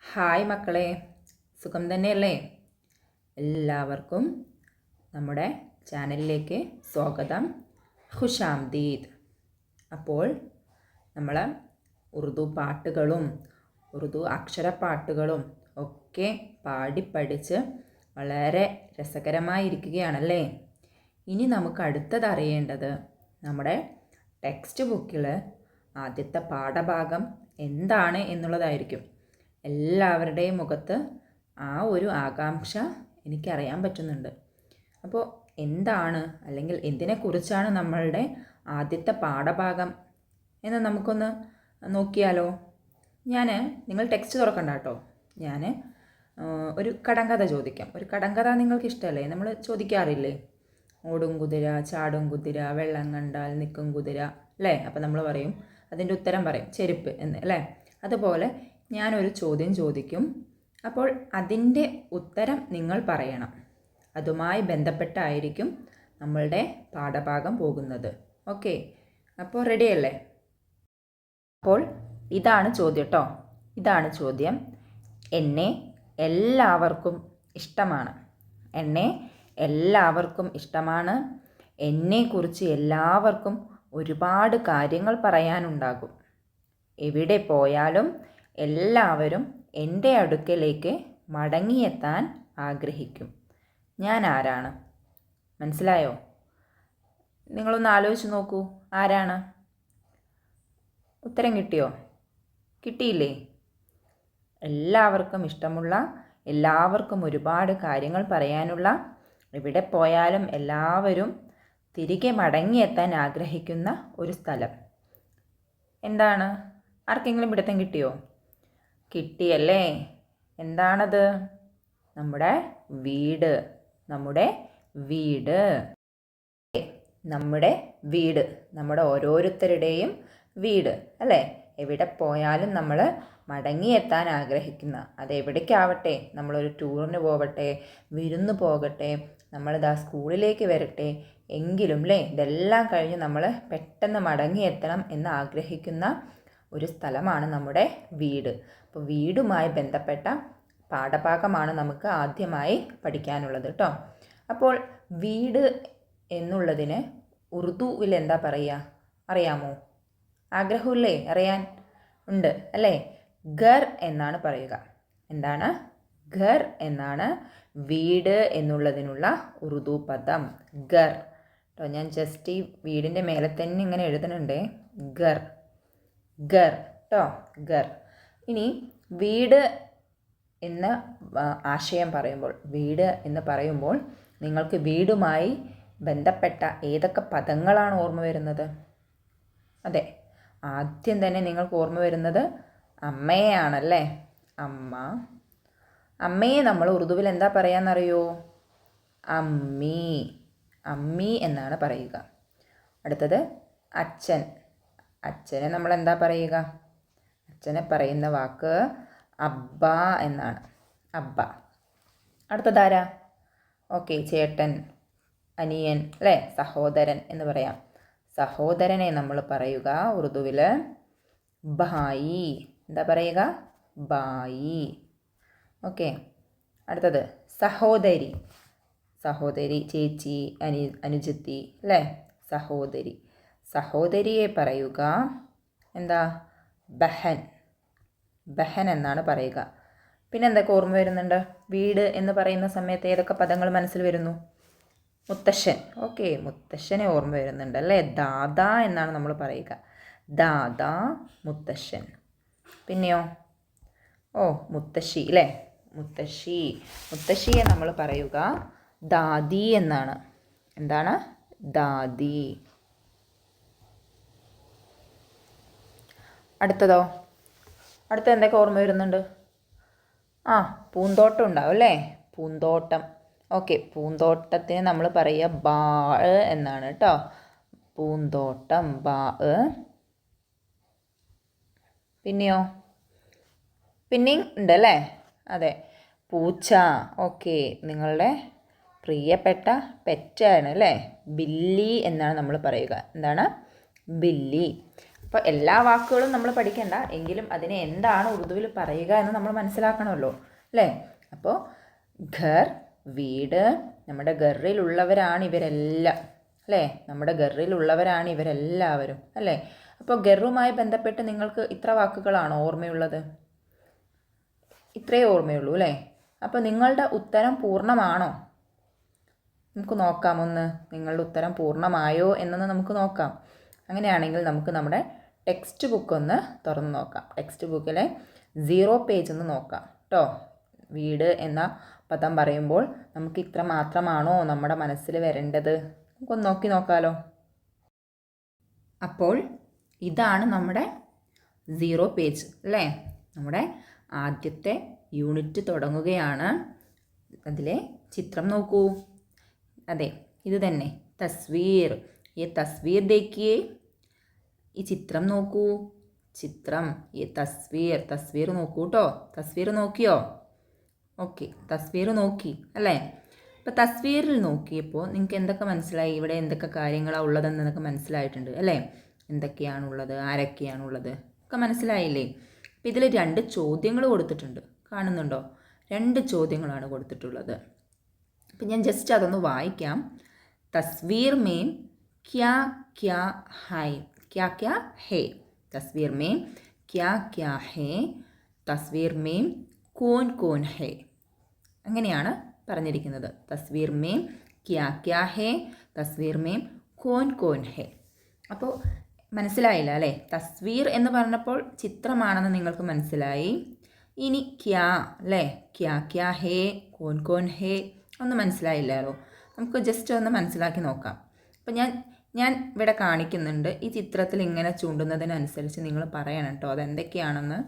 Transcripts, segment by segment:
Hi മക്കളെ, സുഖം തന്നെയല്ലേ? എല്ലാവർക്കും നമ്മുടെ ചാനലിലേക്ക് സ്വാഗതം. ഖുശാംദീദ്. അപ്പോൾ നമ്മൾ ഉറുദു പാട്ടുകളും ഉറുദു അക്ഷരപ്പാട്ടുകളും ഒക്കെ പാടിപ്പഠിച്ച് വളരെ രസകരമായിരിക്കുകയാണല്ലേ? ഇനി നമുക്ക് അടുത്തത് അറിയേണ്ടത് നമ്മുടെ ടെക്സ്റ്റ് ബുക്കിൽ ആദ്യത്തെ പാഠഭാഗം എന്താണ് എന്നുള്ളതായിരിക്കും. എല്ലാവരുടെയും മുഖത്ത് ആ ഒരു ആകാംക്ഷ എനിക്കറിയാൻ പറ്റുന്നുണ്ട്. അപ്പോൾ എന്താണ് അല്ലെങ്കിൽ എന്തിനെക്കുറിച്ചാണ് നമ്മളുടെ ആദ്യത്തെ പാഠഭാഗം എന്ന് നമുക്കൊന്ന് നോക്കിയാലോ? നിങ്ങൾ ടെക്സ്റ്റ് തുറക്കണ്ട കേട്ടോ. ഞാൻ ഒരു കടങ്കഥ ചോദിക്കാം. ഒരു കടങ്കഥ നിങ്ങൾക്ക് ഇഷ്ടമല്ലേ? നമ്മൾ ചോദിക്കാറില്ലേ? ഓടും കുതിര, ചാടും കുതിര, വെള്ളം കണ്ടാൽ നിൽക്കും കുതിര, അല്ലേ? അപ്പോൾ നമ്മൾ പറയും, അതിൻ്റെ ഉത്തരം പറയും ചെരുപ്പ് എന്ന്, അല്ലേ? അതുപോലെ ഞാനൊരു ചോദ്യം ചോദിക്കും. അപ്പോൾ അതിൻ്റെ ഉത്തരം നിങ്ങൾ പറയണം. അതുമായി ബന്ധപ്പെട്ടായിരിക്കും നമ്മളുടെ പാഠഭാഗം പോകുന്നത്. ഓക്കെ, അപ്പോൾ റെഡിയല്ലേ? അപ്പോൾ ഇതാണ് ചോദ്യം കേട്ടോ. ഇതാണ് ചോദ്യം. എന്നെ എല്ലാവർക്കും ഇഷ്ടമാണ്. എന്നെ എല്ലാവർക്കും ഇഷ്ടമാണ്. എന്നെക്കുറിച്ച് എല്ലാവർക്കും ഒരുപാട് കാര്യങ്ങൾ പറയാനുണ്ടാകും. എവിടെ പോയാലും എല്ലാവരും എൻ്റെ അടുക്കലേക്ക് മടങ്ങിയെത്താൻ ആഗ്രഹിക്കും. ഞാൻ ആരാണ്? മനസ്സിലായോ? നിങ്ങളൊന്ന് ആലോചിച്ച് നോക്കൂ. ആരാണ്? ഉത്തരം കിട്ടിയോ? കിട്ടിയില്ലേ? എല്ലാവർക്കും ഇഷ്ടമുള്ള, എല്ലാവർക്കും ഒരുപാട് കാര്യങ്ങൾ പറയാനുള്ള, എവിടെ പോയാലും എല്ലാവരും തിരികെ മടങ്ങിയെത്താൻ ആഗ്രഹിക്കുന്ന ഒരു സ്ഥലം. എന്താണ്? ആർക്കെങ്കിലും പിടുത്തം കിട്ടിയോ? കിട്ടിയല്ലേ? എന്താണത്? നമ്മുടെ വീട്. നമ്മുടെ വീട്. നമ്മുടെ വീട്, നമ്മുടെ ഓരോരുത്തരുടെയും വീട്, അല്ലേ? എവിടെ പോയാലും നമ്മൾ മടങ്ങിയെത്താൻ ആഗ്രഹിക്കുന്ന, അതെവിടേക്കാവട്ടെ, നമ്മളൊരു ടൂറിന് പോവട്ടെ, വിരുന്ന് പോകട്ടെ, നമ്മളിതാ സ്കൂളിലേക്ക് വരട്ടെ, എങ്കിലും അല്ലേ, ഇതെല്ലാം കഴിഞ്ഞ് നമ്മൾ പെട്ടെന്ന് മടങ്ങിയെത്തണം എന്ന് ആഗ്രഹിക്കുന്ന ഒരു സ്ഥലമാണ് നമ്മുടെ വീട്. അപ്പോൾ വീടുമായി ബന്ധപ്പെട്ട പാഠഭാഗമാണ് നമുക്ക് ആദ്യമായി പഠിക്കാനുള്ളത് കേട്ടോ. അപ്പോൾ വീട് എന്നുള്ളതിന് ഉറുദുവിൽ എന്താ പറയുക? അറിയാമോ? ആഗ്രഹമില്ലേ അറിയാൻ? ഉണ്ട് അല്ലേ? ഘർ എന്നാണ് പറയുക. എന്താണ്? ഘർ എന്നാണ് വീട് എന്നുള്ളതിനുള്ള ഉറുദു പദം. ഘർ കേട്ടോ. ഞാൻ ജസ്റ്റ് ഈ വീടിൻ്റെ മേലെ തന്നെ ഇങ്ങനെ എഴുതുന്നുണ്ടേ. ഘർ, ഘർ കേട്ടോ. ഘർ. ഇനി വീട് എന്ന ആശയം പറയുമ്പോൾ, വീട് എന്ന് പറയുമ്പോൾ നിങ്ങൾക്ക് വീടുമായി ബന്ധപ്പെട്ട ഏതൊക്കെ പദങ്ങളാണ് ഓർമ്മ വരുന്നത്? അതെ, ആദ്യം തന്നെ നിങ്ങൾക്ക് ഓർമ്മ വരുന്നത് അമ്മയെയാണല്ലേ? അമ്മ. അമ്മയെ നമ്മൾ ഉറുദുവിൽ എന്താ പറയാന്നറിയോ? അമ്മി. അമ്മി എന്നാണ് പറയുക. അടുത്തത് അച്ഛൻ. അച്ഛനെ നമ്മൾ എന്താ പറയുക? അച്ഛനെ പറയുന്ന വാക്ക് അബ്ബ എന്നാണ്. അബ്ബ. അടുത്തതാരാ? ഓക്കെ, ചേട്ടൻ, അനിയൻ, അല്ലേ? സഹോദരൻ എന്ന് പറയാം. സഹോദരനെ നമ്മൾ പറയുക ഉറുദുവിൽ ഭായി. എന്താ പറയുക? ഭായി. ഓക്കെ. അടുത്തത് സഹോദരി. സഹോദരി, ചേച്ചി, അനുജത്തി, അല്ലേ? സഹോദരി. സഹോദരിയെ പറയുക എന്താ? ബഹൻ. ബഹൻ എന്നാണ് പറയുക. പിന്നെ എന്തൊക്കെ ഓർമ്മ വരുന്നുണ്ട്? വീട് എന്ന് പറയുന്ന സമയത്ത് ഏതൊക്കെ പദങ്ങൾ മനസ്സിൽ വരുന്നു? മുത്തശ്ശൻ. ഓക്കെ, മുത്തശ്ശനെ ഓർമ്മ വരുന്നുണ്ട് അല്ലേ? ദാദാ എന്നാണ് നമ്മൾ പറയുക. ദാദാ, മുത്തശ്ശൻ. പിന്നെയോ? മുത്തശ്ശി, അല്ലേ? മുത്തശ്ശി. മുത്തശ്ശിയെ നമ്മൾ പറയുക ദാദി എന്നാണ്. എന്താണ്? ദാദി. അടുത്തതോ? അടുത്ത എന്തൊക്കെ ഓർമ്മ വരുന്നുണ്ട്? പൂന്തോട്ടം ഉണ്ടാവും അല്ലേ? പൂന്തോട്ടം. ഓക്കെ, പൂന്തോട്ടത്തിന് നമ്മൾ പറയുക ബാ എന്നാണ് കേട്ടോ. പൂന്തോട്ടം, ബാ. പിന്നെയോ? പിന്നെയും ഉണ്ടല്ലേ? അതെ, പൂച്ച. ഓക്കെ, നിങ്ങളുടെ പ്രിയപ്പെട്ട പെറ്റാണ് അല്ലേ? ബില്ലി എന്നാണ് നമ്മൾ പറയുക. എന്താണ്? ബില്ലി. അപ്പോൾ എല്ലാ വാക്കുകളും നമ്മൾ പഠിക്കണ്ട, എങ്കിലും അതിനെ എന്താണ് ഉറുദുവിൽ പറയുക എന്ന് നമ്മൾ മനസ്സിലാക്കണമല്ലോ അല്ലേ. അപ്പോൾ ഘർ വീട്, നമ്മുടെ ഘറിലുള്ളവരാണ് ഇവരെല്ലാം അല്ലേ, നമ്മുടെ ഘറിലുള്ളവരാണ് ഇവരെല്ലാവരും അല്ലേ. അപ്പോൾ ഘറുമായി ബന്ധപ്പെട്ട് നിങ്ങൾക്ക് ഇത്ര വാക്കുകളാണോ ഓർമ്മയുള്ളത്? ഇത്രയേ ഓർമ്മയുള്ളൂ അല്ലേ. അപ്പോൾ നിങ്ങളുടെ ഉത്തരം പൂർണ്ണമാണോ? നമുക്ക് നോക്കാം ഒന്ന്, നിങ്ങളുടെ ഉത്തരം പൂർണ്ണമായോ എന്നൊന്ന് നമുക്ക് നോക്കാം. അങ്ങനെയാണെങ്കിൽ നമുക്ക് നമ്മുടെ ടെക്സ്റ്റ് ബുക്ക് ഒന്ന് തുറന്ന് നോക്കാം. ടെക്സ്റ്റ് ബുക്കിലെ 0 പേജ് ഒന്ന് നോക്കാം കേട്ടോ. വീട് എന്ന പദം പറയുമ്പോൾ നമുക്ക് ഇത്ര മാത്രമാണോ നമ്മുടെ മനസ്സിൽ വരേണ്ടത്? നമുക്കൊന്ന് നോക്കി നോക്കാമല്ലോ. അപ്പോൾ ഇതാണ് നമ്മുടെ 0 പേജ് അല്ലേ. നമ്മുടെ ആദ്യത്തെ യൂണിറ്റ് തുടങ്ങുകയാണ്. അതിലെ ചിത്രം നോക്കൂ. അതെ, ഇത് തന്നെ തസ്വീർ. ഈ തസ്വീർ ദേക്കിയേ, ഈ ചിത്രം നോക്കൂ. ചിത്രം, ഈ തസ്വീർ, തസ്വീർ നോക്കൂ കേട്ടോ. തസ്വീർ നോക്കിയോ? ഓക്കെ, തസ്വീർ നോക്കി അല്ലേ. അപ്പോൾ തസ്വീറിൽ നോക്കിയപ്പോൾ നിങ്ങൾക്ക് എന്തൊക്കെ മനസ്സിലായി? ഇവിടെ എന്തൊക്കെ കാര്യങ്ങളാണ് ഉള്ളതെന്നൊക്കെ മനസ്സിലായിട്ടുണ്ട് അല്ലേ. എന്തൊക്കെയാണുള്ളത്, ആരൊക്കെയാണുള്ളത് ഒക്കെ മനസ്സിലായില്ലേ. അപ്പോൾ ഇതിൽ 2 ചോദ്യങ്ങൾ കൊടുത്തിട്ടുണ്ട്, കാണുന്നുണ്ടോ? 2 ചോദ്യങ്ങളാണ് കൊടുത്തിട്ടുള്ളത്. അപ്പം ഞാൻ ജസ്റ്റ് അതൊന്ന് വായിക്കാം. തസ്വീർ മേം ക്യാ ക്യാ ഹൈ, ക്യാ ക്യാ ഹേ. തസ്വീർ മേം ക്യാ ക്യാ ഹേ, തസ്വീർ മേം കോൻ കോൻ ഹേ. അങ്ങനെയാണ് പറഞ്ഞിരിക്കുന്നത്. തസ്വീർ മേം ക്യാ ക്യാ ഹേ, തസ്വീർ മേം കോൻ കോൻ ഹേ. അപ്പോൾ മനസ്സിലായില്ല അല്ലേ. തസ്വീർ എന്ന് പറഞ്ഞപ്പോൾ ചിത്രമാണെന്ന് നിങ്ങൾക്ക് മനസ്സിലായി. ഇനി ക്യാ അല്ലേ, ക്യാ ക്യാ ഹേ, കോൻ കോൻ ഹേ ഒന്നും മനസ്സിലായില്ലല്ലോ. നമുക്ക് ജസ്റ്റ് ഒന്ന് മനസ്സിലാക്കി നോക്കാം. അപ്പം ഞാൻ ഇവിടെ കാണിക്കുന്നുണ്ട്. ഈ ചിത്രത്തിൽ ഇങ്ങനെ ചൂണ്ടുന്നതിനനുസരിച്ച് നിങ്ങൾ പറയണം കേട്ടോ അതെന്തൊക്കെയാണെന്ന്.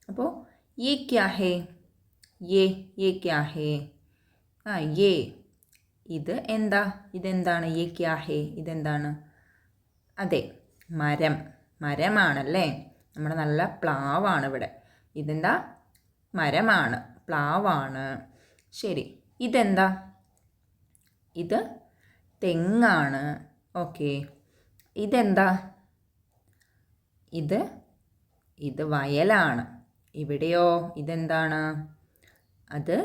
അപ്പോൾ യേ ക്യാ ഹേ, യേ ക്യാ ഹേ. യേ, ഇത് എന്താ? ഇതെന്താണ്? യേ ക്യാ ഹേ, ഇതെന്താണ്? അതെ, മരം, മരമാണല്ലേ. നമ്മുടെ നല്ല പ്ലാവാണ് ഇവിടെ. ഇതെന്താ? മരമാണ്, പ്ലാവാണ്. ശരി, ഇതെന്താ? ഇത് തെങ്ങാണ്. ഓക്കെ, ഇതെന്താ? ഇത് വയലാണ്. ഇവിടെയോ ഇതെന്താണ്? അത്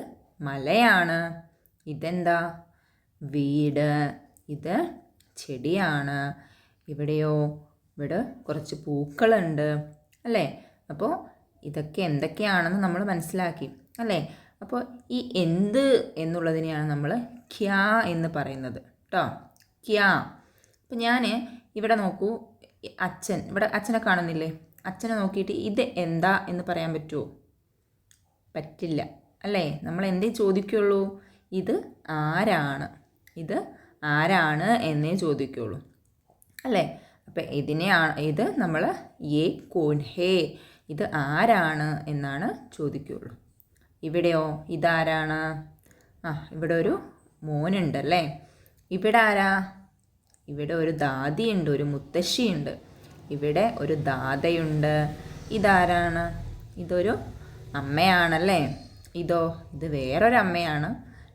മലയാണ്. ഇതെന്താ? വീട്. ഇത് ചെടിയാണ്. ഇവിടെയോ? ഇവിടെ കുറച്ച് പൂക്കളുണ്ട് അല്ലേ. അപ്പോൾ ഇതൊക്കെ എന്തൊക്കെയാണെന്ന് നമ്മൾ മനസ്സിലാക്കി അല്ലേ. അപ്പോൾ ഈ എന്ത് എന്നുള്ളതിനെയാണ് നമ്മൾ ക്യാ എന്ന് പറയുന്നത് കേട്ടോ. ക്യാ. അപ്പോൾ ഞാൻ ഇവിടെ നോക്കൂ, അച്ഛൻ, ഇവിടെ അച്ഛനെ കാണുന്നില്ലേ? അച്ഛനെ നോക്കിയിട്ട് ഇത് എന്താ എന്ന് പറയാൻ പറ്റുമോ? പറ്റില്ല അല്ലേ. നമ്മൾ എന്തേ ചോദിക്കുള്ളൂ? ഇത് ആരാണ്, ഇത് ആരാണ് എന്നേ ചോദിക്കുള്ളൂ അല്ലേ. അപ്പം ഇത് നമ്മൾ യേ കോൻ ഹേ, ഇത് ആരാണ് എന്നാണ് ചോദിക്കുള്ളൂ. ഇവിടെയോ ഇതാരാണ്? ഇവിടെ ഒരു മോനുണ്ടല്ലേ. ഇവിടെ ആരാ? ഇവിടെ ഒരു ദാദിയുണ്ട്, ഒരു മുത്തശ്ശിയുണ്ട്. ഇവിടെ ഒരു ദാദയുണ്ട്. ഇതാരാണ്? ഇതൊരു അമ്മയാണല്ലേ. ഇത് വേറൊരമ്മയാണ്.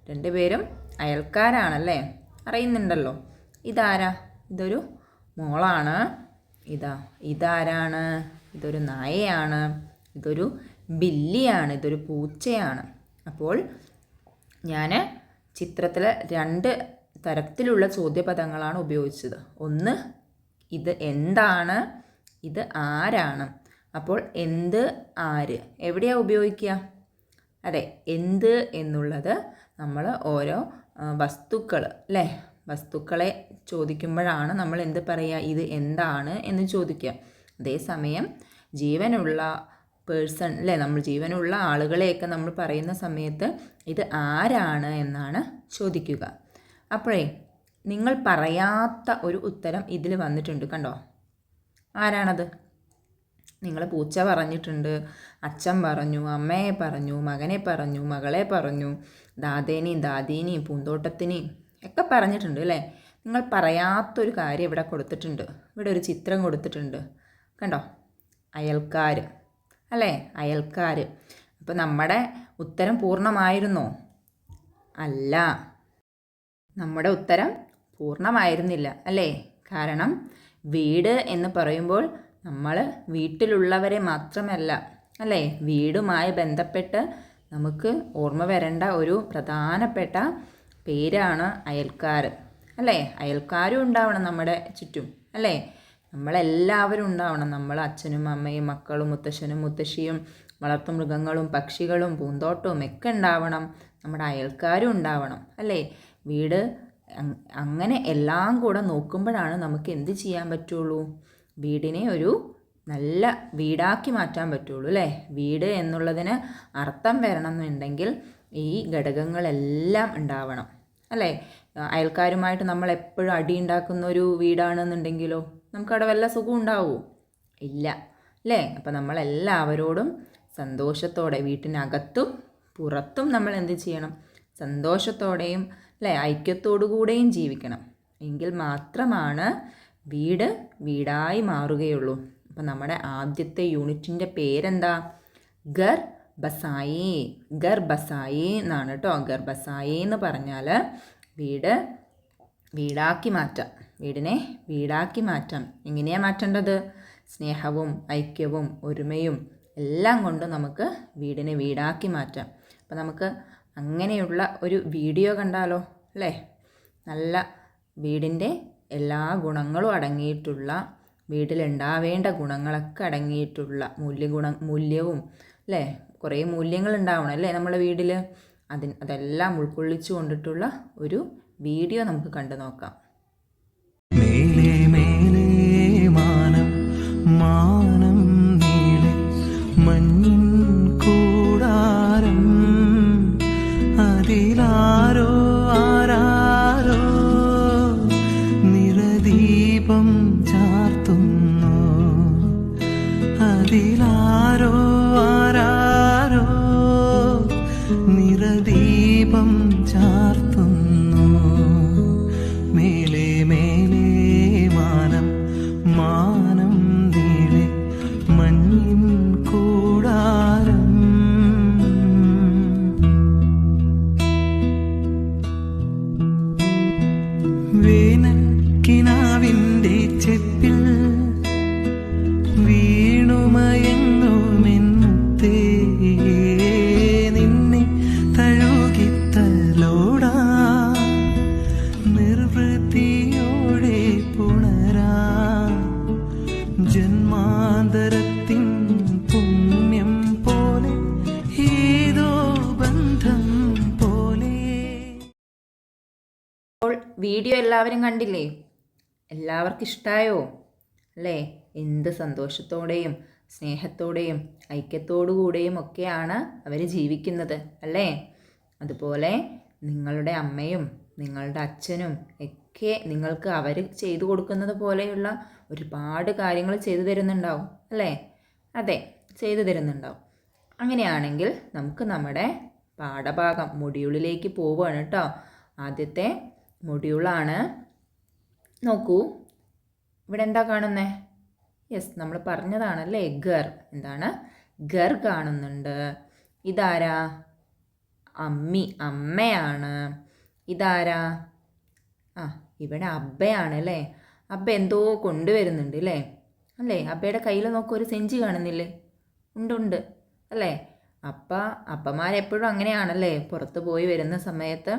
2 പേരും അയൽക്കാരാണല്ലേ. അറിയുന്നുണ്ടല്ലോ. ഇതാരാ? ഇതൊരു മോളാണ്. ഇതാരാണ്? ഇതൊരു നായയാണ്. ഇതൊരു ബില്ലിയാണ്. ഇതൊരു പൂച്ചയാണ്. അപ്പോൾ ഞാൻ ചിത്രത്തിൽ 2 തരത്തിലുള്ള ചോദ്യപദങ്ങളാണ് ഉപയോഗിച്ചത്. ഒന്ന്, ഇത് എന്താണ്, ഇത് ആരാണ്. അപ്പോൾ എന്ത്, ആര് എവിടെയാണ് ഉപയോഗിക്കുക? അതെ, എന്ത് എന്നുള്ളത് നമ്മൾ ഓരോ വസ്തുക്കൾ അല്ലേ, വസ്തുക്കളെ ചോദിക്കുമ്പോഴാണ് നമ്മൾ എന്ത് പറയുക? ഇത് എന്താണ് എന്ന് ചോദിക്കുക. അതേസമയം ജീവനുള്ള പേഴ്സൺ അല്ലേ, നമ്മൾ ജീവനുള്ള ആളുകളെയൊക്കെ നമ്മൾ പറയുന്ന സമയത്ത് ഇത് ആരാണ് എന്നാണ് ചോദിക്കുക. അപ്പോഴേ നിങ്ങൾ പറയാത്ത ഒരു ഉത്തരം ഇതിൽ വന്നിട്ടുണ്ട് കണ്ടോ. ആരാണത്? നിങ്ങൾ പൂച്ച പറഞ്ഞിട്ടുണ്ട്, അച്ഛൻ പറഞ്ഞു, അമ്മയെ പറഞ്ഞു, മകനെ പറഞ്ഞു, മകളെ പറഞ്ഞു, ദാദേനെയും ദാദീനെയും പൂന്തോട്ടത്തിനെയും ഒക്കെ പറഞ്ഞിട്ടുണ്ട് അല്ലേ. നിങ്ങൾ പറയാത്തൊരു കാര്യം ഇവിടെ കൊടുത്തിട്ടുണ്ട്. ഇവിടെ ഒരു ചിത്രം കൊടുത്തിട്ടുണ്ട് കണ്ടോ, അയൽക്കാർ അല്ലേ, അയൽക്കാർ. അപ്പോൾ നമ്മുടെ ഉത്തരം പൂർണ്ണമായിരുന്നോ? അല്ല, നമ്മുടെ ഉത്തരം പൂർണ്ണമായിരുന്നില്ല അല്ലേ. കാരണം വീട് എന്ന് പറയുമ്പോൾ നമ്മൾ വീട്ടിലുള്ളവരെ മാത്രമല്ല, അല്ലേ, വീടുമായി ബന്ധപ്പെട്ട് നമുക്ക് ഓർമ്മ വരേണ്ട ഒരു പ്രധാനപ്പെട്ട പേരാണ് അയൽക്കാർ, അല്ലേ. അയൽക്കാരും ഉണ്ടാവണം നമ്മുടെ ചുറ്റും, അല്ലേ. നമ്മളെല്ലാവരും ഉണ്ടാവണം. നമ്മൾ അച്ഛനും അമ്മയും മക്കളും മുത്തശ്ശനും മുത്തശ്ശിയും വളർത്തുമൃഗങ്ങളും പക്ഷികളും പൂന്തോട്ടവും ഒക്കെ ഉണ്ടാവണം. നമ്മുടെ അയൽക്കാരും ഉണ്ടാവണം, അല്ലേ. വീട് അങ്ങനെ എല്ലാം കൂടെ നോക്കുമ്പോഴാണ് നമുക്ക് എന്ത് ചെയ്യാൻ പറ്റുള്ളൂ, വീടിനെ ഒരു നല്ല വീടാക്കി മാറ്റാൻ പറ്റുള്ളൂ, അല്ലേ. വീട് എന്നുള്ളതിന് അർത്ഥം വരണം എന്നുണ്ടെങ്കിൽ ഈ ഘടകങ്ങളെല്ലാം ഉണ്ടാവണം, അല്ലേ. അയൽക്കാരുമായിട്ട് നമ്മൾ എപ്പോഴും അടി ഉണ്ടാക്കുന്ന ഒരു വീടാണെന്നുണ്ടെങ്കിലോ നമുക്കവിടെ വല്ല സുഖം ഉണ്ടാവുമോ? ഇല്ല, അല്ലേ. അപ്പം നമ്മളെല്ലാവരോടും സന്തോഷത്തോടെ വീട്ടിനകത്തും പുറത്തും നമ്മൾ എന്ത് ചെയ്യണം, സന്തോഷത്തോടെയും, അല്ലേ, ഐക്യത്തോടു കൂടെയും ജീവിക്കണം. എങ്കിൽ മാത്രമാണ് വീട് വീടായി മാറുകയുള്ളൂ. അപ്പം നമ്മുടെ ആദ്യത്തെ യൂണിറ്റിൻ്റെ പേരെന്താ? ഘർ ബസായി. ഘർ ബസായി എന്നാണ് കേട്ടോ. ഘർ ബസായി എന്ന് പറഞ്ഞാൽ വീടാക്കി മാറ്റാം. വീടിനെ വീടാക്കി മാറ്റാം. എങ്ങനെയാണ് മാറ്റേണ്ടത്? സ്നേഹവും ഐക്യവും ഒരുമയും എല്ലാം കൊണ്ട് നമുക്ക് വീടിനെ വീടാക്കി മാറ്റാം. അപ്പം നമുക്ക് അങ്ങനെയുള്ള ഒരു വീഡിയോ കണ്ടാലോ, അല്ലേ. നല്ല വീടിൻ്റെ എല്ലാ ഗുണങ്ങളും അടങ്ങിയിട്ടുള്ള, വീട്ടിലുണ്ടാവേണ്ട ഗുണങ്ങളൊക്കെ അടങ്ങിയിട്ടുള്ള മൂല്യവും, അല്ലേ, കുറേ മൂല്യങ്ങൾ ഉണ്ടാവണം, അല്ലേ, നമ്മുടെ വീട്ടിൽ. അതെല്ലാം ഉൾക്കൊള്ളിച്ചു കൊണ്ടിട്ടുള്ള ഒരു വീഡിയോ നമുക്ക് കണ്ടു നോക്കാം. മേലേ മേലേ മാനം മാനം നീളെ മഞ്ഞിൻ കൂടാരം, അതിലാരോ ആരാരോ നിറദീപം ചാർത്തുന്നു, അതിലാരോ ആരാരോ നിറദീപം ചാർത്തുന്നു. മേലേ മേലേ മാനം മാനം നീളെ മഞ്ഞിൻ കൂടാരം. വേനൽ കിനാവിൻ്റെ ചെപ്പിൽ വീണുമയങ്ങുമെന്നേ നിന്നെ തഴുകിത്തലോടാ നിർവൃത്തിയോടെ പുണരാ ജന്മാന്തരത്തിൻ പുണ്യം പോലെ ഏതോ ബന്ധം പോലെ. അപ്പോൾ വീഡിയോ എല്ലാവരും കണ്ടില്ലേ? എല്ലാവർക്കും ഇഷ്ടമായോ? അല്ലേ. എന്ത് സന്തോഷത്തോടെയും സ്നേഹത്തോടെയും ഐക്യത്തോടുകൂടെയും ഒക്കെയാണ് അവർ ജീവിക്കുന്നത്, അല്ലേ. അതുപോലെ നിങ്ങളുടെ അമ്മയും നിങ്ങളുടെ അച്ഛനും ഒക്കെ നിങ്ങൾക്ക് അവർ ചെയ്തു കൊടുക്കുന്നത് പോലെയുള്ള ഒരുപാട് കാര്യങ്ങൾ ചെയ്തു തരുന്നുണ്ടാവും, അല്ലേ. അതെ, ചെയ്തു തരുന്നുണ്ടാവും. അങ്ങനെയാണെങ്കിൽ നമുക്ക് നമ്മുടെ പാഠഭാഗം മൊഡ്യൂളിലേക്ക് പോവുകയാണ് കേട്ടോ. ആദ്യത്തെ മൊഡ്യൂളാണ്. നോക്കൂ, ഇവിടെ എന്താ കാണുന്നേ? യെസ്, നമ്മൾ പറഞ്ഞതാണല്ലേ, ഘർ. എന്താണ്? ഘർ കാണുന്നുണ്ട്. ഇതാരാ? അമ്മയാണ്. ഇതാരാ? ഇവിടെ അബ്ബയാണ്, അല്ലേ. അബ്ബ എന്തോ കൊണ്ടുവരുന്നുണ്ട്, അല്ലേ. അല്ലേ, അബ്ബയുടെ കയ്യിൽ നോക്കൂ, ഒരു സെഞ്ചി കാണുന്നില്ലേ? ഉണ്ട്, അല്ലേ. അപ്പമാരെപ്പോഴും അങ്ങനെയാണല്ലേ, പുറത്ത് പോയി വരുന്ന സമയത്ത്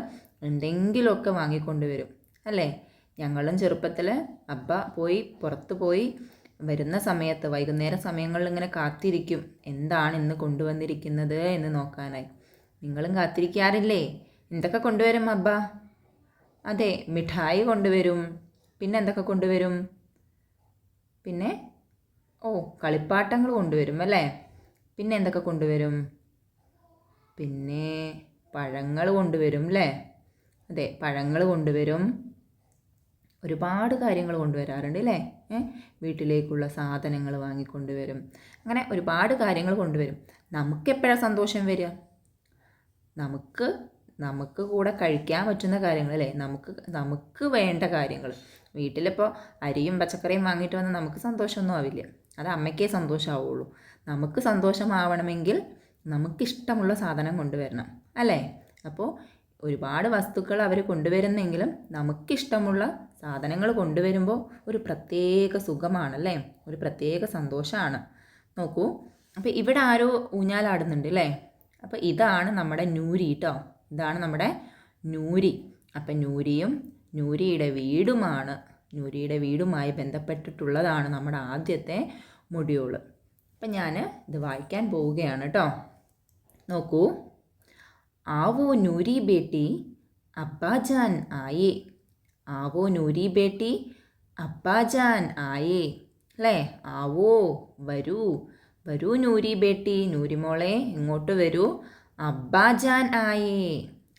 എന്തെങ്കിലുമൊക്കെ വാങ്ങിക്കൊണ്ടുവരും, അല്ലേ. ഞങ്ങളും ചെറുപ്പത്തിൽ അബ്ബ പുറത്ത് പോയി വരുന്ന സമയത്ത് വൈകുന്നേര സമയങ്ങളിൽ ഇങ്ങനെ കാത്തിരിക്കും, എന്താണ് ഇന്ന് കൊണ്ടുവന്നിരിക്കുന്നത് എന്ന് നോക്കാനായി. നിങ്ങളും കാത്തിരിക്കാറില്ലേ? എന്തൊക്കെ കൊണ്ടുവരും അബ്ബ? അതെ, മിഠായി കൊണ്ടുവരും. പിന്നെ എന്തൊക്കെ കൊണ്ടുവരും? പിന്നെ കളിപ്പാട്ടങ്ങൾ കൊണ്ടുവരും, അല്ലേ. പിന്നെ എന്തൊക്കെ കൊണ്ടുവരും? പിന്നെ പഴങ്ങൾ കൊണ്ടുവരും, അല്ലേ. അതെ, പഴങ്ങൾ കൊണ്ടുവരും. ഒരുപാട് കാര്യങ്ങൾ കൊണ്ടുവരാറുണ്ട്, അല്ലേ. വീട്ടിലേക്കുള്ള സാധനങ്ങൾ വാങ്ങിക്കൊണ്ടുവരും. അങ്ങനെ ഒരുപാട് കാര്യങ്ങൾ കൊണ്ടുവരും. നമുക്കെപ്പോഴാണ് സന്തോഷം വരിക? നമുക്ക് കൂടെ കഴിക്കാൻ പറ്റുന്ന കാര്യങ്ങൾ, അല്ലേ. നമുക്ക് വേണ്ട കാര്യങ്ങൾ. വീട്ടിലിപ്പോൾ അരിയും പച്ചക്കറിയും വാങ്ങിയിട്ട് വന്നാൽ നമുക്ക് സന്തോഷമൊന്നും ആവില്ല. അത് അമ്മയ്ക്കേ സന്തോഷമാവുള്ളൂ. നമുക്ക് സന്തോഷമാവണമെങ്കിൽ നമുക്കിഷ്ടമുള്ള സാധനം കൊണ്ടുവരണം, അല്ലേ. അപ്പോൾ ഒരുപാട് വസ്തുക്കൾ അവർ കൊണ്ടുവരുന്നെങ്കിലും നമുക്കിഷ്ടമുള്ള സാധനങ്ങൾ കൊണ്ടുവരുമ്പോൾ ഒരു പ്രത്യേക സുഖമാണല്ലേ, ഒരു പ്രത്യേക സന്തോഷമാണ്. നോക്കൂ, അപ്പോൾ ഇവിടെ ആരോ ഊഞ്ഞാലാടുന്നുണ്ട് അല്ലേ. അപ്പോൾ ഇതാണ് നമ്മുടെ നൂരി കേട്ടോ, ഇതാണ് നമ്മുടെ നൂരി. അപ്പം നൂരിയും നൂരിയുടെ വീടുമായി ബന്ധപ്പെട്ടിട്ടുള്ളതാണ് നമ്മുടെ ആദ്യത്തെ മൊഡ്യൂൾ. അപ്പം ഞാൻ ഇത് വായിക്കാൻ പോവുകയാണ് കേട്ടോ. നോക്കൂ, ആവോ നൂരി ബേട്ടി അബ്ബാജാൻ ആയേ, ആവോ നൂരി ബേട്ടി അബ്ബാജാൻ ആയേ അല്ലേ. ആവോ, വരൂ, വരൂ നൂരി ബേട്ടി, നൂരി മോളെ ഇങ്ങോട്ട് വരൂ. അബ്ബാജാൻ ആയേ,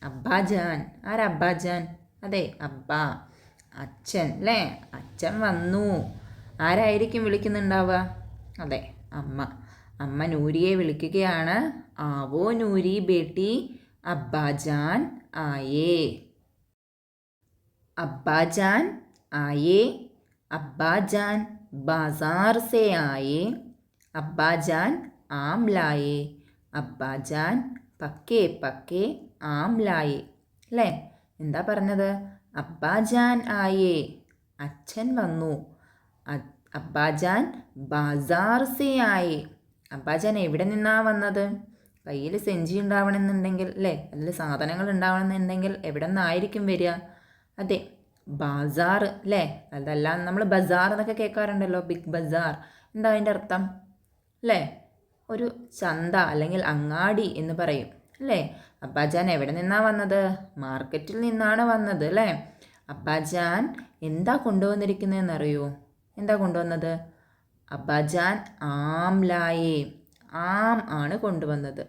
അബ്ബാജാൻ, ആരബ്ബാജാൻ? അതെ, അബ്ബ, അച്ഛൻ അല്ലേ. അച്ഛൻ വന്നു. ആരായിരിക്കും വിളിക്കുന്നുണ്ടാവുക? അതെ, അമ്മ. അമ്മ നൂരിയെ വിളിക്കുകയാണ്. ആവോ നൂരി ബേട്ടി അബ്ബാജാൻ ആയേ, അബ്ബാജാൻ ആയേ, അബ്ബാജാൻ ബാസാർ സേ ആയേ, അബ്ബാജാൻ ആം ലായേ, അബ്ബാജാൻ പക്കേ പക്കേ ആം ലായേ അല്ലേ. എന്താ പറഞ്ഞത്? അബ്ബാജാൻ ആയേ, അച്ഛൻ വന്നു. അബ്ബാജാൻ ബാസാർ സേ ആയേ, അബ്ബാജാൻ എവിടെ നിന്നാണ് വന്നത്? കയ്യിൽ സെഞ്ചി ഉണ്ടാവണമെന്നുണ്ടെങ്കിൽ അല്ലേ, അതിൽ സാധനങ്ങൾ ഉണ്ടാവണമെന്നുണ്ടെങ്കിൽ എവിടെ നിന്നായിരിക്കും വരിക? അതെ, ബാസാർ അല്ലേ. അതല്ല, നമ്മൾ ബസാർ എന്നൊക്കെ കേൾക്കാറുണ്ടല്ലോ, ബിഗ് ബസാർ. എന്താ അതിൻ്റെ അർത്ഥം അല്ലേ? ഒരു ചന്ത അല്ലെങ്കിൽ അങ്ങാടി എന്ന് പറയും അല്ലേ. അബ്ബാജാൻ എവിടെ നിന്നാണ് വന്നത്? മാർക്കറ്റിൽ നിന്നാണ് വന്നത് അല്ലേ. അബ്ബാജാൻ എന്താ കൊണ്ടുവന്നിരിക്കുന്നതെന്നറിയോ? എന്താ കൊണ്ടുവന്നത്? അബ്ബാജാൻ ആം ലായേ, ആം ആണ് കൊണ്ടുവന്നത്.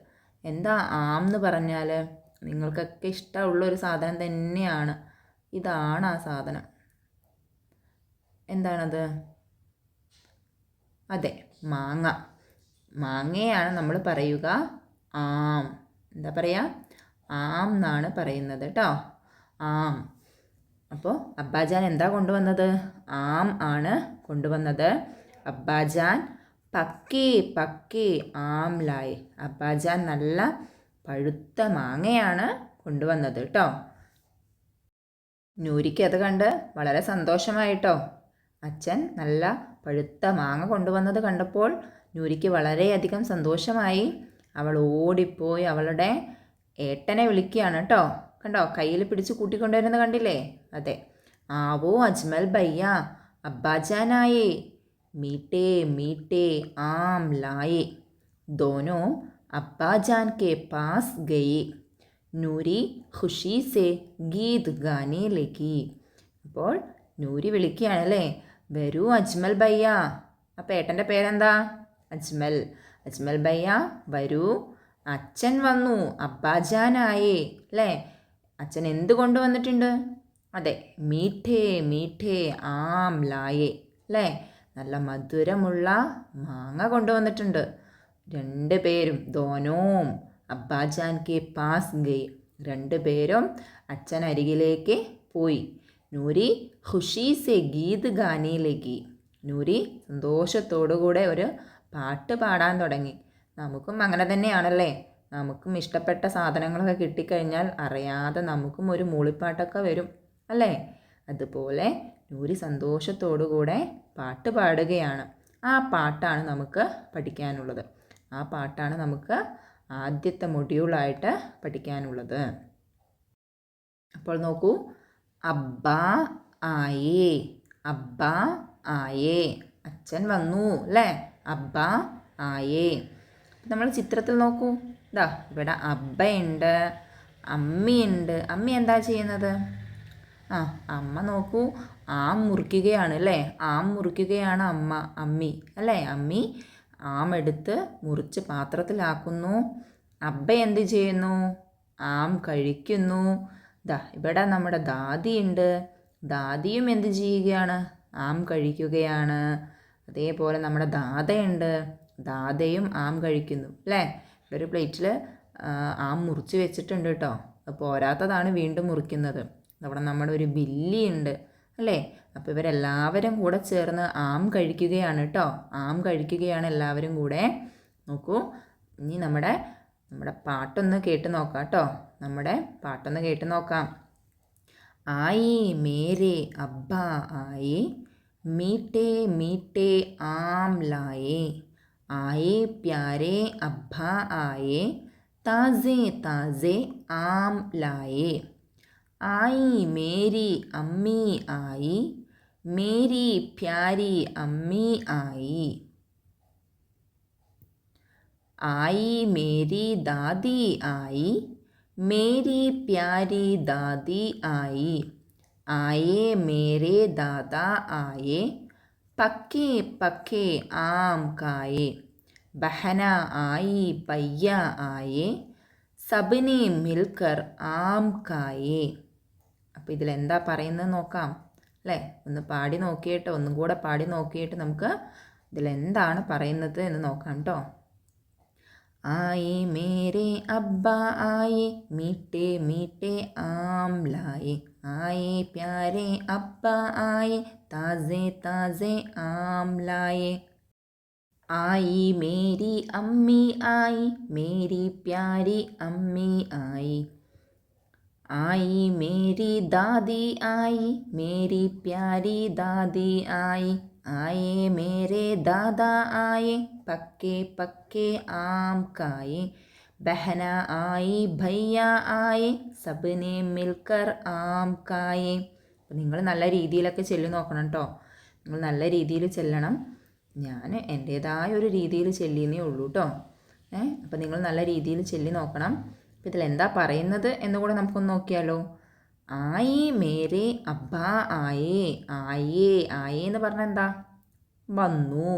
എന്താ ആം എന്ന് പറഞ്ഞാൽ? നിങ്ങൾക്കൊക്കെ ഇഷ്ടമുള്ളൊരു സാധനം തന്നെയാണ്. ഇതാണ് ആ സാധനം. എന്താണത്? അതെ, മാങ്ങ. മാങ്ങയാണ് നമ്മൾ പറയുക ആം. എന്താ പറയുക? ആം എന്നാണ് പറയുന്നത് കേട്ടോ, ആം. അപ്പോൾ അബ്ബാജാൻ എന്താ കൊണ്ടുവന്നത്? ആം ആണ് കൊണ്ടുവന്നത്. അബ്ബാജാൻ പക്കേ പക്കേ ആം ലായേ, അബ്ബാജാൻ നല്ല പഴുത്ത മാങ്ങയാണ് കൊണ്ടുവന്നത് കേട്ടോ. നൂരിക്ക് അത് കണ്ട് വളരെ സന്തോഷമായിട്ടോ. അച്ഛൻ നല്ല പഴുത്ത മാങ്ങ കൊണ്ടുവന്നത് കണ്ടപ്പോൾ നൂരിക്ക് വളരെയധികം സന്തോഷമായി. അവൾ ഓടിപ്പോയി അവളുടെ ഏട്ടനെ വിളിക്കുകയാണ് കേട്ടോ. കണ്ടോ, കയ്യിൽ പിടിച്ച് കൂട്ടിക്കൊണ്ടുവരുന്നത് കണ്ടില്ലേ? അതെ, ആവോ അജ്മൽ ഭയ്യ അബ്ബാജാനായേ, मीठे मीठे आम लाए, दोनों अब्बाजान के पास गए, നൂരി ഖുഷി സേ ഗീത് ഗാനെ ലഗി. അപ്പോൾ നൂരി വിളിക്കുകയാണല്ലേ, വരൂ അജ്മൽ ഭയ്യ. അപ്പോൾ ഏട്ടൻ്റെ പേരെന്താ? അജ്മൽ. അജ്മൽ ഭയ്യ വരൂ, അച്ഛൻ വന്നു. അബ്ബാജാനായേ അല്ലേ. അച്ഛൻ എന്ത് കൊണ്ടുവന്നിട്ടുണ്ട്? അതെ, മീഠേ മീഠേ ആം ലായേ അല്ലേ. നല്ല മധുരമുള്ള മാങ്ങ കൊണ്ടുവന്നിട്ടുണ്ട്. രണ്ട് പേരും ദോനോം അബ്ബാജാൻ കെ പാസ് ഗയി, രണ്ടുപേരും അച്ഛൻ അരികിലേക്ക് പോയി. നൂരി ഖുഷി സെ ഗീത് ഗാനെ ലഗി, നൂരി സന്തോഷത്തോടുകൂടെ ഒരു പാട്ട് പാടാൻ തുടങ്ങി. നമുക്കും അങ്ങനെ തന്നെയാണല്ലേ. നമുക്കും ഇഷ്ടപ്പെട്ട സാധനങ്ങളൊക്കെ കിട്ടിക്കഴിഞ്ഞാൽ അറിയാതെ നമുക്കും ഒരു മൂളിപ്പാട്ടൊക്കെ വരും അല്ലേ. അതുപോലെ നൂരി സന്തോഷത്തോടുകൂടെ പാട്ട് പാടുകയാണ്. ആ പാട്ടാണ് നമുക്ക് പഠിക്കാനുള്ളത്. ആ പാട്ടാണ് നമുക്ക് ആദ്യത്തെ മൊഡ്യൂളായിട്ട് പഠിക്കാനുള്ളത്. അപ്പോൾ നോക്കൂ, അബ്ബാ ആയേ, അബ്ബാ ആയേ, അച്ഛൻ വന്നു അല്ലേ. അബ്ബാ ആയേ. നമ്മൾ ചിത്രത്തിൽ നോക്കൂ, ഇതാ ഇവിടെ അബ്ബയുണ്ട്, അമ്മിയുണ്ട്. അമ്മി എന്താ ചെയ്യുന്നത്? അമ്മ നോക്കൂ, ആം മുറിക്കുകയാണ് അല്ലേ. ആം മുറിക്കുകയാണ് അമ്മി അല്ലേ. അമ്മി ആം എടുത്ത് മുറിച്ച് പാത്രത്തിലാക്കുന്നു. അബ്ബ എന്ത് ചെയ്യുന്നു? ആം കഴിക്കുന്നു. ഇവിടെ നമ്മുടെ ദാദിയുണ്ട്. ദാദിയും എന്ത് ചെയ്യുകയാണ്? ആം കഴിക്കുകയാണ്. അതേപോലെ നമ്മുടെ ദാദയുണ്ട്. ദാദയും ആം കഴിക്കുന്നു അല്ലേ. ഇവിടെ ഒരു പ്ലേറ്റിൽ ആം മുറിച്ച് വെച്ചിട്ടുണ്ട് കേട്ടോ. പോരാത്തതാണ് വീണ്ടും മുറിക്കുന്നത്. അവിടെ നമ്മുടെ ഒരു ബില്ലിയുണ്ട് അല്ലേ. അപ്പോൾ ഇവരെല്ലാവരും കൂടെ ചേർന്ന് ആം കഴിക്കുകയാണ് കേട്ടോ. ആം കഴിക്കുകയാണ് എല്ലാവരും കൂടെ. നോക്കൂ, ഇനി നമ്മുടെ പാട്ടൊന്ന് കേട്ട് നോക്കാം കേട്ടോ. നമ്മുടെ പാട്ടൊന്ന് കേട്ട് നോക്കാം. आए मेरे अब्बा आए, मीठे मीठे आम लाए, आए प्यारे अब्बा आए, ताज़े ताज़े आम लाए, आई मेरी अम्मी आई, मेरी प्यारी अम्मी आई, आई मेरी दादी आई, मेरी प्यारी दादी आई, आए मेरे दादा आए, पक्के पक्के आम खाए, बहन आई भैया आए, सबने मिलकर ആം खाए. അപ്പോൾ ഇതിലെന്താ പറയുന്നത് നോക്കാം അല്ലേ. ഒന്ന് പാടി നോക്കിയിട്ട് ഒന്നും കൂടെ പാടി നോക്കിയിട്ട് നമുക്ക് ഇതിലെന്താണ് പറയുന്നത് എന്ന് നോക്കാം കേട്ടോ. आए मेरे अब्बा आए, मीठे मीठे आम लाए, आए प्यारे अब्बा आए, ताज़े ताज़े आम लाए, आई मेरी अम्मी आई, मेरी प्यारी अम्मी आई, आई मेरी दादी आई, मेरी प्यारी दादी आई, आए मेरे दादा आए, पक्के पक्के आम खाए, बहन आई भैया आए, सबने मिलकर आम खाए. അപ്പോൾ നിങ്ങൾ നല്ല രീതിയിലൊക്കെ ചൊല്ലി നോക്കണം കേട്ടോ. നിങ്ങൾ നല്ല രീതിയിൽ ചെല്ലണം. ഞാൻ എൻ്റേതായ ഒരു രീതിയിൽ ചെല്ലിയെന്നേ ഉള്ളൂ കേട്ടോ. അപ്പോൾ നിങ്ങൾ നല്ല രീതിയിൽ ചെല്ലി നോക്കണം. അപ്പോൾ ഇതിലെന്താ പറയുന്നത് എന്നുകൂടെ നമുക്കൊന്ന് നോക്കിയാലോ. ആയി മേരെ അബ്ബ ആയേ, ആയേ ആയേ എന്ന് പറഞ്ഞാൽ എന്താ? വന്നു.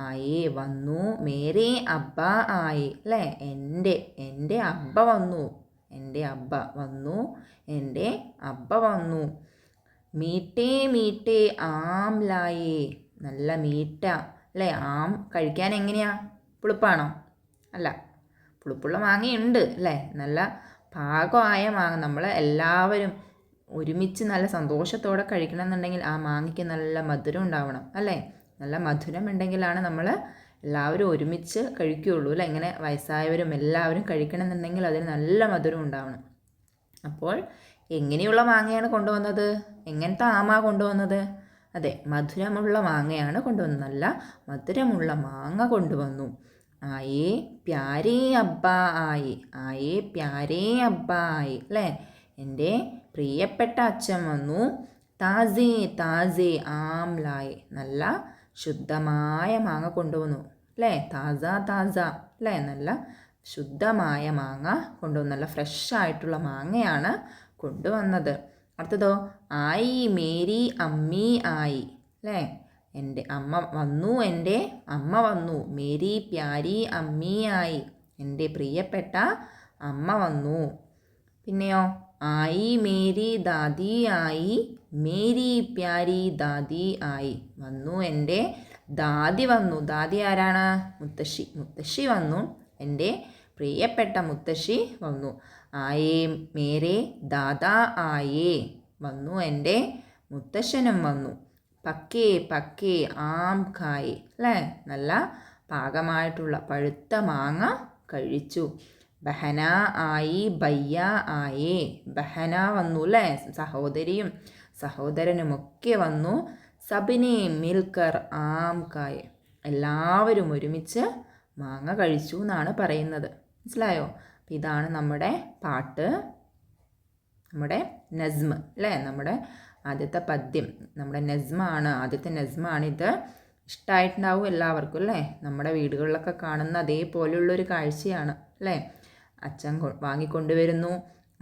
ആയേ വന്നു. മേരെ അബ്ബ ആയേ അല്ലേ, എൻ്റെ അബ്ബ വന്നു, എൻ്റെ അബ്ബ വന്നു, എൻ്റെ അബ്ബ വന്നു. മീട്ടേ മീട്ടേ ആം ലായേ, നല്ല മീറ്റ അല്ലേ. ആം കഴിക്കാൻ എങ്ങനെയാ? പുളിപ്പാണോ? അല്ല, പുളിപ്പുള്ള മാങ്ങയുണ്ട് അല്ലേ. നല്ല പാകമായ മാങ്ങ നമ്മൾ എല്ലാവരും ഒരുമിച്ച് നല്ല സന്തോഷത്തോടെ കഴിക്കണമെന്നുണ്ടെങ്കിൽ ആ മാങ്ങയ്ക്ക് നല്ല മധുരം ഉണ്ടാവണം അല്ലേ. നല്ല മധുരം ഉണ്ടെങ്കിലാണ് നമ്മൾ എല്ലാവരും ഒരുമിച്ച് കഴിക്കുകയുള്ളൂ അല്ലേ. ഇങ്ങനെ വയസ്സായവരും എല്ലാവരും കഴിക്കണമെന്നുണ്ടെങ്കിൽ അതിന് നല്ല മധുരം ഉണ്ടാവണം. അപ്പോൾ എങ്ങനെയുള്ള മാങ്ങയാണ് കൊണ്ടുവന്നത്? എങ്ങനത്തെ ആമാ കൊണ്ടുവന്നത്? അതെ, മധുരമുള്ള മാങ്ങയാണ് കൊണ്ടുവന്നത്. നല്ല മധുരമുള്ള മാങ്ങ കൊണ്ടുവന്നു. ആയേ പ്യാരേ അബ്ബ ആയി, ആയേ പ്യാരേ അബ്ബ ആയി അല്ലേ. എൻ്റെ പ്രിയപ്പെട്ട അച്ഛൻ വന്നു. താസേ താസേ ആം ലായേ, നല്ല ശുദ്ധമായ മാങ്ങ കൊണ്ടുവന്നു അല്ലേ. താസ താസ അല്ലേ, നല്ല ശുദ്ധമായ മാങ്ങ കൊണ്ടുവന്നു. നല്ല ഫ്രഷ് ആയിട്ടുള്ള മാങ്ങയാണ് കൊണ്ടുവന്നത്. അടുത്തതോ ആയി മേരി അമ്മി ആയി അല്ലേ. എൻ്റെ അമ്മ വന്നു, എൻ്റെ അമ്മ വന്നു. മേരി പ്യാരി അമ്മി ആയി, എൻ്റെ പ്രിയപ്പെട്ട അമ്മ വന്നു. പിന്നെയോ ആയി മേരി ദാദി ആയി, മേരി പ്യാരി ദാദി ആയി, വന്നു എൻ്റെ ദാദി വന്നു. ദാദി ആരാണ്? മുത്തശ്ശി. മുത്തശ്ശി വന്നു, എൻ്റെ പ്രിയപ്പെട്ട മുത്തശ്ശി വന്നു. ആയേ മേരെ ദാദാ ആയേ, വന്നു എൻ്റെ മുത്തശ്ശനും വന്നു. പക്കേ പക്കേ ആം ഖായേ അല്ലേ, നല്ല പാകമായിട്ടുള്ള പഴുത്ത മാങ്ങ കഴിച്ചു. ബഹന ആയി ഭയ്യ ആയേ, ബഹന വന്നു അല്ലേ, സഹോദരിയും സഹോദരനുമൊക്കെ വന്നു. സബിനെ മിൽക്കർ ആം ഖായേ, എല്ലാവരും ഒരുമിച്ച് മാങ്ങ കഴിച്ചു എന്നാണ് പറയുന്നത്. മനസ്സിലായോ? അപ്പം ഇതാണ് നമ്മുടെ പാട്ട്, നമ്മുടെ നസ്മ് അല്ലേ, നമ്മുടെ ആദ്യത്തെ പദ്യം, നമ്മുടെ നസ്മാണ്, ആദ്യത്തെ നസ്മാണിത്. ഇഷ്ടമായിട്ടുണ്ടാവും എല്ലാവർക്കും അല്ലേ. നമ്മുടെ വീടുകളിലൊക്കെ കാണുന്ന അതേപോലെയുള്ളൊരു കാഴ്ചയാണ് അല്ലേ. അച്ഛൻ വാങ്ങിക്കൊണ്ടുവരുന്നു,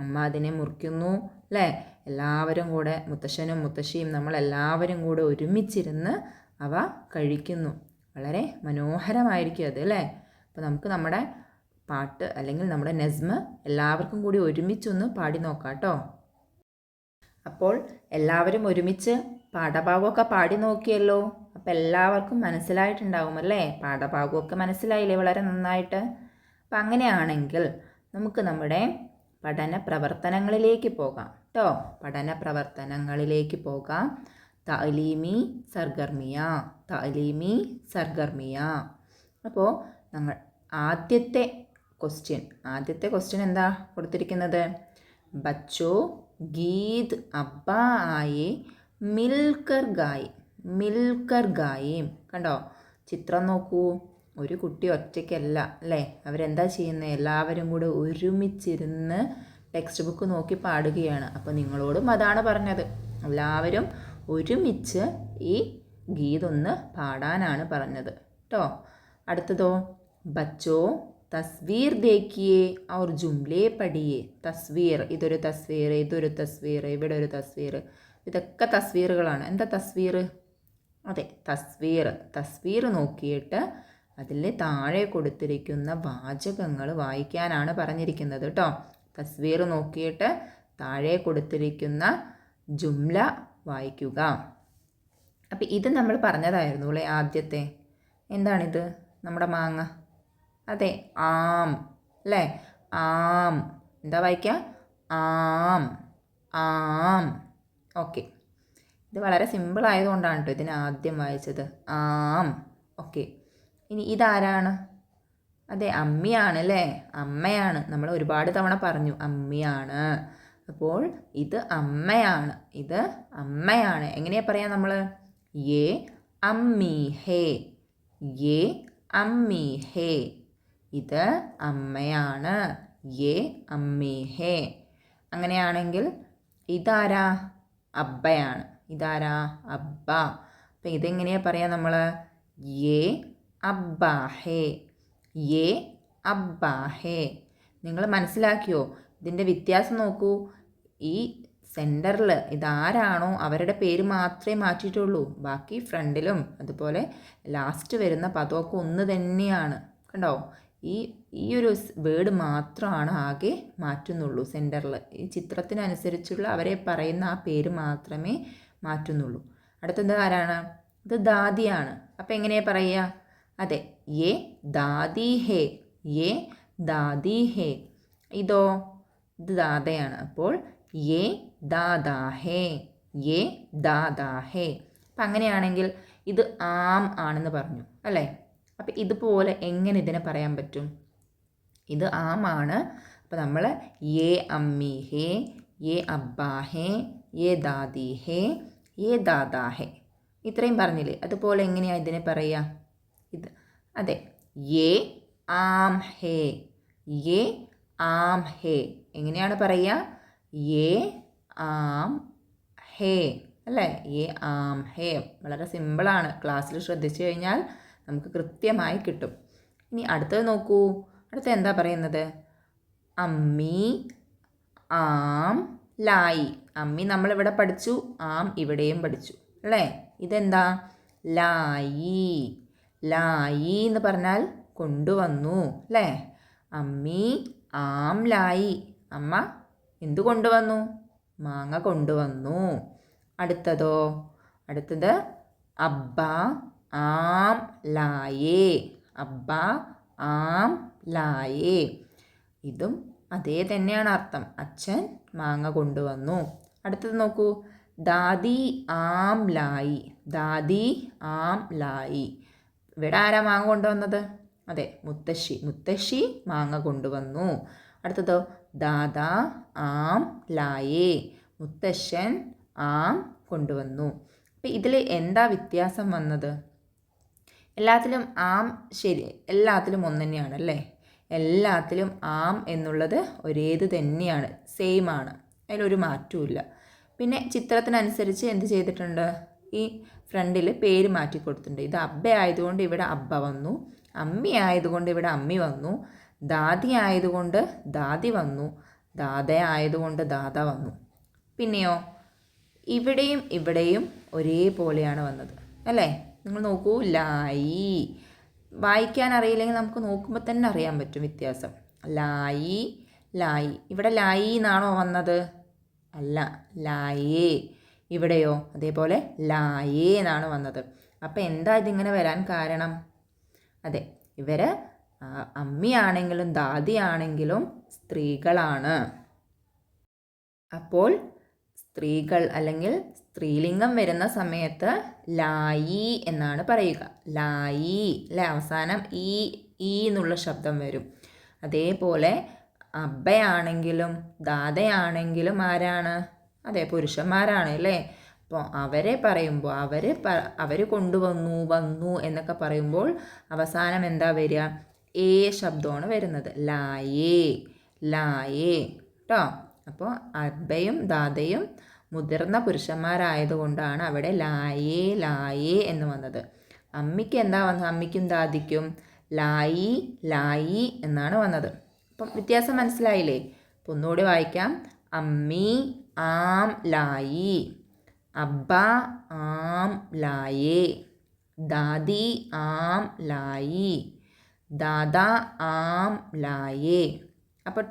അമ്മ അതിനെ മുറിക്കുന്നു അല്ലേ. എല്ലാവരും കൂടെ, മുത്തശ്ശനും മുത്തശ്ശിയും നമ്മളെല്ലാവരും കൂടെ ഒരുമിച്ചിരുന്ന് അവ കഴിക്കുന്നു. വളരെ മനോഹരമായിരിക്കും അത് അല്ലേ. അപ്പോൾ നമുക്ക് നമ്മുടെ പാട്ട് അല്ലെങ്കിൽ നമ്മുടെ നസ്മ് എല്ലാവർക്കും കൂടി ഒരുമിച്ചൊന്ന് പാടി നോക്കാം കേട്ടോ. അപ്പോൾ എല്ലാവരും ഒരുമിച്ച് പാഠഭാഗമൊക്കെ പാടി നോക്കിയല്ലോ. അപ്പോൾ എല്ലാവർക്കും മനസ്സിലായിട്ടുണ്ടാവുമല്ലേ. പാഠഭാഗമൊക്കെ മനസ്സിലായില്ലേ വളരെ നന്നായിട്ട്. അപ്പം അങ്ങനെയാണെങ്കിൽ നമുക്ക് നമ്മുടെ പഠന പ്രവർത്തനങ്ങളിലേക്ക് പോകാം കേട്ടോ. പഠന പ്രവർത്തനങ്ങളിലേക്ക് പോകാം. തഅലീമി സർഗർമിയ, തഅലീമി സർഗർമിയ. അപ്പോൾ ഞങ്ങൾ ആദ്യത്തെ ക്വസ്റ്റ്യൻ എന്താ കൊടുത്തിരിക്കുന്നത്? ബച്ചോ ഗീത് അബ്ബ ആയെ മിൽക്കർ ഗായേ. മിൽക്കർ ഗായേം. കണ്ടോ, ചിത്രം നോക്കൂ. ഒരു കുട്ടി ഒറ്റയ്ക്കല്ല അല്ലേ, അവരെന്താ ചെയ്യുന്നത്? എല്ലാവരും കൂടെ ഒരുമിച്ചിരുന്ന് ടെക്സ്റ്റ് ബുക്ക് നോക്കി പാടുകയാണ്. അപ്പോൾ നിങ്ങളോടും അതാണ് പറഞ്ഞത്. എല്ലാവരും ഒരുമിച്ച് ഈ ഗീതൊന്ന് പാടാനാണ് പറഞ്ഞത് കേട്ടോ. അടുത്തതോ, ബച്ചോ തസ്വീർ ദേക്കിയേ ഔർ ജുംലേ പഠിയേ. തസ്വീർ, ഇതൊരു തസ്വീർ, ഇതൊരു തസ്വീർ, ഇവിടെ ഒരു തസ്വീർ, ഇതൊക്കെ തസ്വീറുകളാണ്. എന്താ തസ്വീർ? അതെ, തസ്വീർ. തസ്വീർ നോക്കിയിട്ട് അതിൽ താഴെ കൊടുത്തിരിക്കുന്ന വാചകങ്ങൾ വായിക്കാനാണ് പറഞ്ഞിരിക്കുന്നത് കേട്ടോ. തസ്വീർ നോക്കിയിട്ട് താഴെ കൊടുത്തിരിക്കുന്ന ജുംല വായിക്കുക. അപ്പം ഇത് നമ്മൾ പറഞ്ഞതായിരുന്നു അല്ലേ ആദ്യത്തെ. എന്താണിത്? നമ്മുടെ മാങ്ങ. അതെ, ആം അല്ലേ, ആം. എന്താ വായിക്കുക? ആം, ആം. ഓക്കെ, ഇത് വളരെ സിമ്പിൾ ആയതുകൊണ്ടാണ് കേട്ടോ ഇതിന് ആദ്യം വായിച്ചത്. ആം. ഓക്കെ, ഇനി ഇതാരാണ്? അതെ, അമ്മിയാണ് അല്ലേ, അമ്മയാണ്. നമ്മൾ ഒരുപാട് തവണ പറഞ്ഞു അമ്മിയാണ്. അപ്പോൾ ഇത് അമ്മയാണ്, ഇത് അമ്മയാണ്. എങ്ങനെയാ പറയാ നമ്മൾ? യേ അമ്മി ഹേ, യേ അമ്മി ഹേ. ഇത് അമ്മയാണ്, യേ അമ്മി ഹേ. അങ്ങനെയാണെങ്കിൽ ഇതാരാ? അബ്ബയാണ്. ഇതാരാ? അബ്ബ. അപ്പം ഇതെങ്ങനെയാ പറയാ നമ്മൾ? യേ അബ്ബാ ഹേ, യേ അബ്ബാ ഹേ. നിങ്ങൾ മനസ്സിലാക്കിയോ? ഇതിൻ്റെ വ്യത്യാസം നോക്കൂ. ഈ സെൻറ്ററിൽ ഇതാരാണോ അവരുടെ പേര് മാത്രമേ മാറ്റിയിട്ടുള്ളൂ. ബാക്കി ഫ്രണ്ടിലും അതുപോലെ ലാസ്റ്റ് വരുന്ന പദമൊക്കെ ഒന്ന് തന്നെയാണ്. കണ്ടോ, ഈ ഒരു വേർഡ് മാത്രമാണ് ആകെ മാറ്റുന്നുള്ളൂ സെൻറ്ററിൽ. ഈ ചിത്രത്തിനനുസരിച്ചുള്ള അവരെ പറയുന്ന ആ പേര് മാത്രമേ മാറ്റുന്നുള്ളൂ. അടുത്തത് ആരാണ്? ഇത് ദാദിയാണ്. അപ്പം എങ്ങനെയാ പറയുക? അതെ, യേ ദാദി ഹേ, യേ ദാദി ഹേ. ഇതോ? ഇത് ദാദയാണ്. അപ്പോൾ യേ ദാദാ ഹേ, യേ ദാദാ ഹേ. അപ്പം അങ്ങനെയാണെങ്കിൽ ഇത് ആം ആണെന്ന് പറഞ്ഞു അല്ലേ. അപ്പം ഇതുപോലെ എങ്ങനെ ഇതിനെ പറയാൻ പറ്റും? ഇത് ആമാണ്. അപ്പോൾ നമ്മൾ യേ അമ്മി ഹേ, യേ അബ്ബാ ഹേ, യേ ദാദി ഹേ, യേ ദാദാ ഹേ. ഇത്രയും പറഞ്ഞില്ലേ? അതുപോലെ എങ്ങനെയാണ് ഇതിനെ പറയുക? ഇത് അതെ, യേ ആം ഹേ, യേ ആം ഹേ. എങ്ങനെയാണ് പറയുക? യേ ആം ഹേ അല്ലേ, യേ ആം ഹേ. വളരെ സിമ്പിളാണ്. ക്ലാസ്സിൽ ശ്രദ്ധിച്ചു കഴിഞ്ഞാൽ നമുക്ക് കൃത്യമായി കിട്ടും. ഇനി അടുത്തത് നോക്കൂ. അടുത്ത എന്താ പറയുന്നത്? അമ്മി ആം ലായി. അമ്മി നമ്മളിവിടെ പഠിച്ചു, ആം ഇവിടെയും പഠിച്ചു അല്ലേ. ഇതെന്താ? ലായി. ലായി എന്ന് പറഞ്ഞാൽ കൊണ്ടുവന്നു അല്ലേ. അമ്മി ആം ലായി. അമ്മ എന്തു കൊണ്ടുവന്നു? മാങ്ങ കൊണ്ടുവന്നു. അടുത്തതോ? അടുത്തത് അബ്ബ ആം ലായേ. അബ്ബ ആം ലായേ. ഇതും അതേ തന്നെയാണ് അർത്ഥം. അച്ഛൻ മാങ്ങ കൊണ്ടുവന്നു. അടുത്തത് നോക്കൂ. ദാദി ആം ലായി. ദാദി ആം ലായി. ഇവിടെ ആരാ മാങ്ങ കൊണ്ടുവന്നത്? അതെ, മുത്തശ്ശി. മുത്തശ്ശി മാങ്ങ കൊണ്ടുവന്നു. അടുത്തതോ? ദാദാ ആം ലായേ. മുത്തശ്ശൻ ആം കൊണ്ടുവന്നു. അപ്പം ഇതിൽ എന്താ വ്യത്യാസം വന്നത്? എല്ലാത്തിലും ആം ശരി, എല്ലാത്തിലും ഒന്ന് തന്നെയാണ് അല്ലേ. എല്ലാത്തിലും ആം എന്നുള്ളത് ഒരേത് തന്നെയാണ്, സെയിം ആണ്, അതിലൊരു മാറ്റവുമില്ല. പിന്നെ ചിത്രത്തിനനുസരിച്ച് എന്ത് ചെയ്തിട്ടുണ്ട്? ഈ ഫ്രണ്ടിൽ പേര് മാറ്റി കൊടുത്തിട്ടുണ്ട്. ഇത് അബ്ബ ആയതുകൊണ്ട് ഇവിടെ അബ്ബ വന്നു, അമ്മി ആയതുകൊണ്ട് ഇവിടെ അമ്മി വന്നു, ദാദി ആയതുകൊണ്ട് ദാദി വന്നു, ദാദ ആയതുകൊണ്ട് ദാദ വന്നു. പിന്നെയോ ഇവിടെയും ഇവിടെയും ഒരേപോലെയാണ് വന്നത് അല്ലേ. നിങ്ങൾ നോക്കൂ, ലായി. വായിക്കാൻ അറിയില്ലെങ്കിൽ നമുക്ക് നോക്കുമ്പോൾ തന്നെ അറിയാൻ പറ്റും വ്യത്യാസം. ലായി, ലായി. ഇവിടെ ലായി എന്നാണോ വന്നത്? അല്ല, ലായേ. ഇവിടെയോ അതേപോലെ ലായേ എന്നാണ് വന്നത്. അപ്പം എന്താ ഇതിങ്ങനെ വരാൻ കാരണം? അതെ, ഇവർ അമ്മിയാണെങ്കിലും ദാദി ആണെങ്കിലും സ്ത്രീകളാണ്. അപ്പോൾ സ്ത്രീകൾ അല്ലെങ്കിൽ സ്ത്രീലിംഗം വരുന്ന സമയത്ത് ലായി എന്നാണ് പറയുക. ലായി അല്ലെ, അവസാനം ഈ എന്നുള്ള ശബ്ദം വരും. അതേപോലെ അബ്ബയാണെങ്കിലും ദാദയാണെങ്കിലും ആരാണ്? അതെ, പുരുഷന്മാരാണ് അല്ലേ. അപ്പോൾ അവരെ പറയുമ്പോൾ അവർ കൊണ്ടുവന്നു, വന്നു എന്നൊക്കെ പറയുമ്പോൾ അവസാനം എന്താ വരിക? ഏ ശബ്ദമാണ് വരുന്നത്. ലായേ, ലായേ കേട്ടോ. അപ്പോൾ അബ്ബയും ദാദയും മുതിർന്ന പുരുഷന്മാരായതുകൊണ്ടാണ് അവിടെ ലായേ ലായേ എന്ന് വന്നത്. അമ്മിക്ക് എന്താ വന്നത്? അമ്മിക്കും ദാദിക്കും ലായി ലായി എന്നാണ് വന്നത്. അപ്പം വ്യത്യാസം മനസ്സിലായില്ലേ? അപ്പം ഒന്നുകൂടി വായിക്കാം. അമ്മി ആം ലായി, അബ്ബ ആം ലായേ, ദാദി ആം ലായി, ദാദ ആം ലായേ. അപ്പോൾ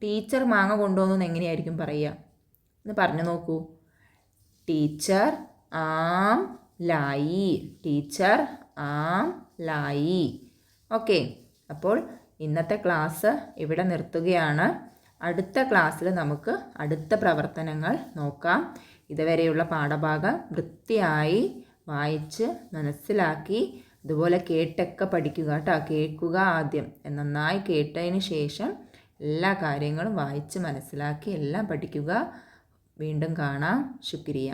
ടീച്ചർ മാങ്ങ കൊണ്ടുവന്നു എങ്ങനെയായിരിക്കും പറയുക? എന്ന് പറഞ്ഞു നോക്കൂ. ടീച്ചർ ആം ലായി, ടീച്ചർ ആം ലായി. ഓക്കെ, അപ്പോൾ ഇന്നത്തെ ക്ലാസ് ഇവിടെ നിർത്തുകയാണ്. അടുത്ത ക്ലാസ്സിൽ നമുക്ക് അടുത്ത പ്രവർത്തനങ്ങൾ നോക്കാം. ഇതുവരെയുള്ള പാഠഭാഗം വൃത്തിയായി വായിച്ച് മനസ്സിലാക്കി ഇതുപോലെ കേട്ടൊക്കെ പഠിക്കുക കേട്ടോ. കേൾക്കുക ആദ്യം, നന്നായി കേട്ടതിന് ശേഷം എല്ലാ കാര്യങ്ങളും വായിച്ച് മനസ്സിലാക്കി എല്ലാം പഠിക്കുക. വീണ്ടും കാണാം. ശുക്രിയ.